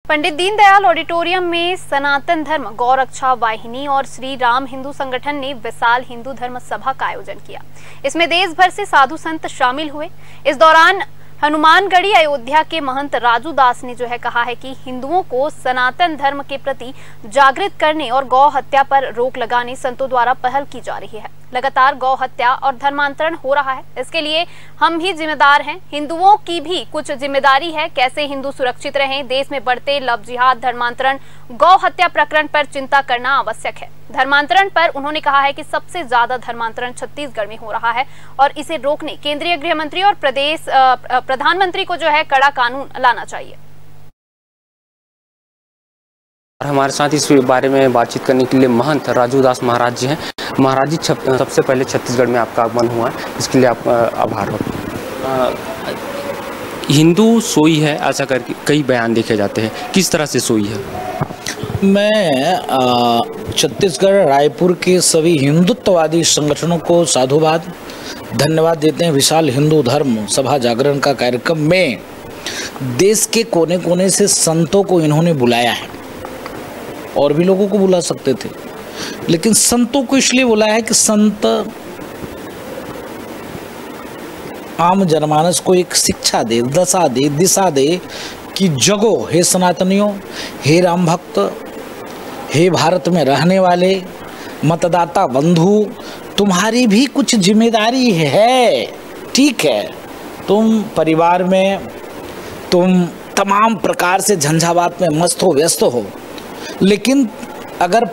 Pandit Deendayal auditorium में सनातन धर्म गौरक्षा वाहिनी और श्री राम हिंदू संगठन ने विशाल हिंदू धर्म सभा का आयोजन किया। इसमें देश भर से साधु संत शामिल हुए। इस दौरान हनुमानगढ़ी अयोध्या के महंत राजू दास ने कहा है कि हिंदुओं को सनातन धर्म के प्रति जागृत करने और गौ हत्या पर रोक लगाने संतों द्वारा पहल की जा रही है। लगातार गौ हत्या और धर्मांतरण हो रहा है, इसके लिए हम भी जिम्मेदार हैं। हिंदुओं की भी कुछ जिम्मेदारी है। कैसे हिंदू सुरक्षित रहें? देश में बढ़ते लव जिहाद, धर्मांतरण, गौ हत्या प्रकरण पर चिंता करना आवश्यक है। धर्मांतरण पर उन्होंने कहा है कि सबसे ज्यादा धर्मांतरण छत्तीसगढ़ में हो रहा है और इसे रोकने केंद्रीय गृह मंत्री और प्रधानमंत्री को कड़ा कानून लाना चाहिए। हमारे साथ इस बारे में बातचीत करने के लिए महंत राजू दास महाराज जी हैं। महाराज जी, सबसे पहले छत्तीसगढ़ में आपका आगमन हुआ है, इसके लिए आप आभार हो। हिंदू सोई है ऐसा करके कई बयान देखे जाते हैं, किस तरह से सोई है? मैं छत्तीसगढ़ रायपुर के सभी हिंदुत्ववादी संगठनों को साधुवाद धन्यवाद देते हैं। विशाल हिंदू धर्म सभा जागरण का कार्यक्रम में देश के कोने कोने से संतों को इन्होंने बुलाया है। और भी लोगों को बुला सकते थे, लेकिन संतों को इसलिए बुलाया है कि संत आम जनमानस को एक शिक्षा दे, दशा दे, दिशा दे कि जगो हे सनातनियों, हे राम भक्त, हे भारत में रहने वाले मतदाता बंधु, तुम्हारी भी कुछ जिम्मेदारी है। ठीक है, तुम परिवार में तुम तमाम प्रकार से झंझावात में मस्त हो, व्यस्त हो, लेकिन अगर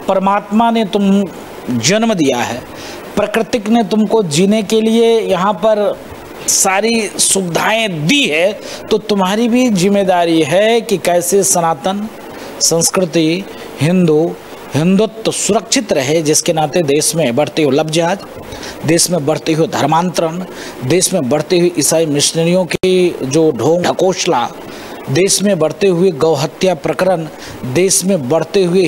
परमात्मा ने तुम जन्म दिया है, प्रकृति ने तुमको जीने के लिए यहाँ पर सारी सुविधाएं दी है, तो तुम्हारी भी जिम्मेदारी है कि कैसे सनातन संस्कृति, हिंदुत्व सुरक्षित रहे। जिसके नाते देश में बढ़ते हुए लव जिहाद, देश में बढ़ते हुए धर्मांतरण, देश में बढ़ते हुए ईसाई मिशनरियों की जो ढोंग ढकोसला, देश में बढ़ते हुए गौ हत्या प्रकरण, देश में बढ़ते हुए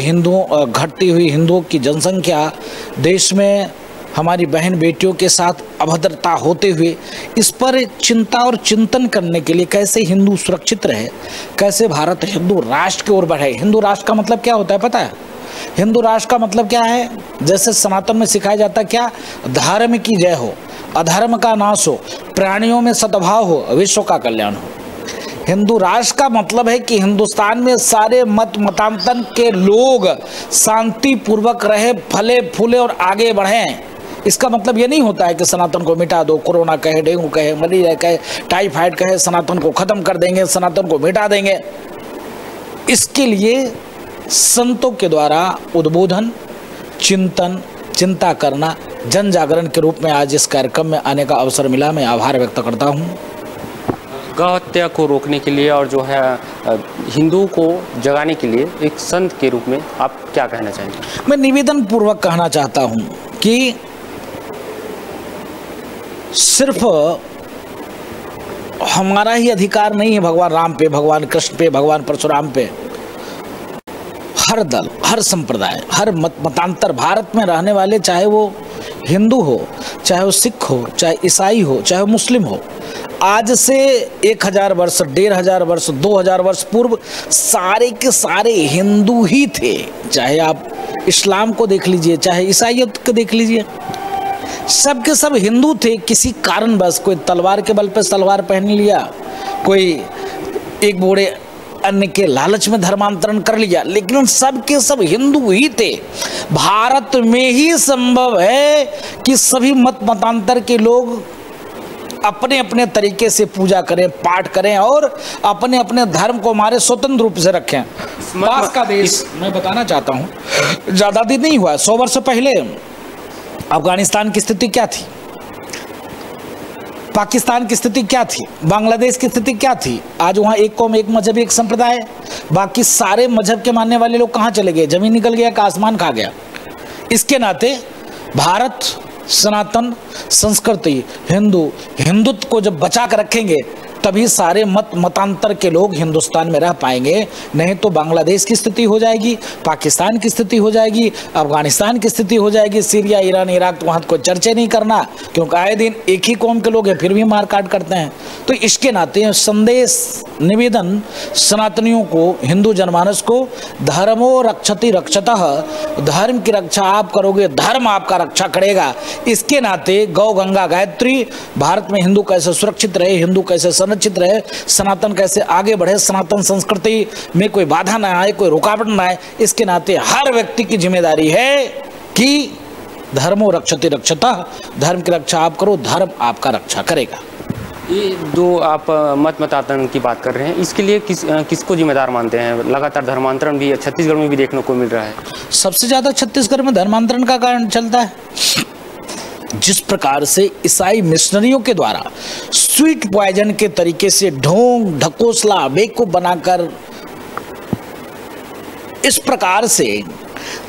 घटती हुई हिंदुओं की जनसंख्या, देश में हमारी बहन बेटियों के साथ अभद्रता होते हुए, इस पर चिंता और चिंतन करने के लिए कैसे हिंदू सुरक्षित रहे, कैसे भारत हिंदू राष्ट्र की ओर बढ़े। हिंदू राष्ट्र का मतलब क्या होता है पता है? हिंदू राष्ट्र का मतलब क्या है? जैसे सनातन में सिखाया जाता है क्या? धर्म की जय हो, अधर्म का नाश हो, प्राणियों में सद्भाव हो, विश्व का कल्याण हो। हिंदू राष्ट्र का मतलब है कि हिंदुस्तान में सारे मतांतर के लोग शांति पूर्वक रहे, फले फूले और आगे बढ़ें। इसका मतलब ये नहीं होता है कि सनातन को मिटा दो, कोरोना कहे, डेंगू कहे, मलेरिया कहे, टाइफाइड कहे, सनातन को खत्म कर देंगे, सनातन को मिटा देंगे। इसके लिए संतों के द्वारा उद्बोधन, चिंतन, चिंता करना, जन जागरण के रूप में आज इस कार्यक्रम में आने का अवसर मिला। मैं आभार व्यक्त करता हूँ। गौ हत्या को रोकने के लिए और हिंदुओं को जगाने के लिए एक संत के रूप में आप क्या कहना चाहेंगे? मैं निवेदन पूर्वक कहना चाहता हूं कि सिर्फ हमारा ही अधिकार नहीं है भगवान राम पे, भगवान कृष्ण पे, भगवान परशुराम पे। हर दल, हर संप्रदाय, हर मतांतर भारत में रहने वाले, चाहे वो हिंदू हो, चाहे वो सिख हो, चाहे ईसाई हो, चाहे वो मुस्लिम हो, आज से 1000 वर्ष, 1500 वर्ष, 2000 वर्ष पूर्व सारे के सारे हिंदू ही थे। चाहे आप इस्लाम को देख लीजिए, चाहे ईसाईयत को देख लीजिए, सब के सब हिंदू थे। किसी कारणवश कोई तलवार के बल पे तलवार पहन लिया, कोई एक बूढ़े अन्य के लालच में धर्मांतरण कर लिया, लेकिन सब के सब हिंदू ही थे। भारत में ही संभव है कि सभी मतांतर के लोग अपने अपने तरीके से पूजा करें, पाठ करें और अपने अपने धर्म को हमारे स्वतंत्र रूप से रखें। पास का देश मैं बताना चाहता हूँ, ज़्यादा दिन नहीं हुआ, 100 वर्ष पहले अफगानिस्तान की स्थिति क्या थी, पाकिस्तान की स्थिति क्या थी, बांग्लादेश की स्थिति क्या थी। आज वहाँ एक कौम, एक मजहब, एक संप्रदाय, बाकी सारे मजहब के मानने वाले लोग कहाँ चले गए? जमीन निकल गया का आसमान खा गया। इसके नाते भारत सनातन संस्कृति, हिंदुत्व को जब बचा कर रखेंगे तभी सारे मतांतर के लोग हिंदुस्तान में रह पाएंगे, नहीं तो बांग्लादेश की स्थिति हो जाएगी, पाकिस्तान की स्थिति हो जाएगी, अफगानिस्तान की स्थिति हो जाएगी, सीरिया, ईरान, इराक, तो वहाँ को चर्चा नहीं करना, क्योंकि आए दिन एक ही कौम के लोग हैं फिर भी मार काट करते हैं। तो इसके नाते संदेश निवेदन सनातनियों को, हिंदू जनमानस को, धर्मो रक्षति रक्षतः, धर्म की रक्षा आप करोगे, धर्म आपका रक्षा करेगा। इसके नाते गौ गंगा गायत्री, भारत में हिंदू कैसे सुरक्षित रहे, हिंदू कैसे संरक्षित रहे, सनातन कैसे आगे बढ़े, सनातन संस्कृति में कोई बाधा ना आए, कोई रुकावट ना आए, इसके नाते हर व्यक्ति की जिम्मेदारी है कि धर्मो रक्षति रक्षतः, धर्म की रक्षा आप करो, धर्म आपका रक्षा करेगा। ये जो आप मतांतरण की बात कर रहे हैं, इसके लिए किसको जिम्मेदार मानते हैं? लगातार धर्मांतरण भी छत्तीसगढ़ में भी देखने को मिल रहा है। सबसे ज्यादा छत्तीसगढ़ में धर्मांतरण का कारण चलता है। जिस प्रकार से ईसाई मिशनरियों के द्वारा स्वीट पॉइजन के तरीके से ढोंग ढकोसला बेवकूफ बनाकर इस प्रकार से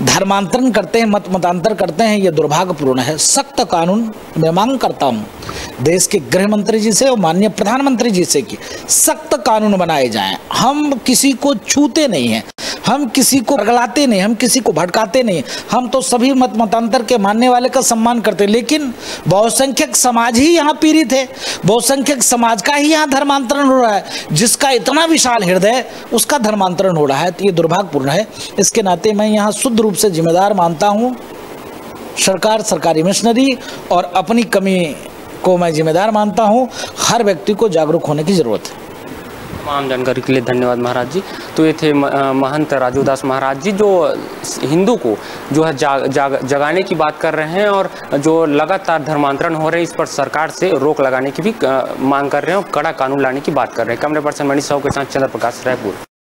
धर्मांतरण करते हैं, मतांतर करते हैं, यह दुर्भाग्यपूर्ण है। सख्त कानून मैं मांग करता हूं देश के गृह मंत्री जी से और माननीय प्रधानमंत्री जी से कि सख्त कानून बनाए जाएं। हम किसी को छूते नहीं हैं, हम किसी को रगलाते नहीं, हम किसी को भड़काते नहीं, हम तो सभी मतांतर के मानने वाले का सम्मान करते हैं। लेकिन बहुसंख्यक समाज ही यहाँ पीड़ित है, बहुसंख्यक समाज का ही यहाँ धर्मांतरण हो रहा है। जिसका इतना विशाल हृदय, उसका धर्मांतरण हो रहा है, तो ये दुर्भाग्यपूर्ण है। इसके नाते मैं यहाँ शुद्ध रूप से जिम्मेदार मानता हूँ सरकार, सरकारी मिशनरी, और अपनी कमी को मैं जिम्मेदार मानता हूँ। हर व्यक्ति को जागरूक होने की जरूरत है। तमाम जानकारी के लिए धन्यवाद महाराज जी। तो ये थे महंत राजूदास महाराज जी, जो हिंदू को जो है जगाने की बात कर रहे हैं और जो लगातार धर्मांतरण हो रहे हैं, इस पर सरकार से रोक लगाने की भी मांग कर रहे हैं और कड़ा कानून लाने की बात कर रहे हैं। कैमरा पर्सन मनीष साहू के साथ चंद्र प्रकाश, रायपुर।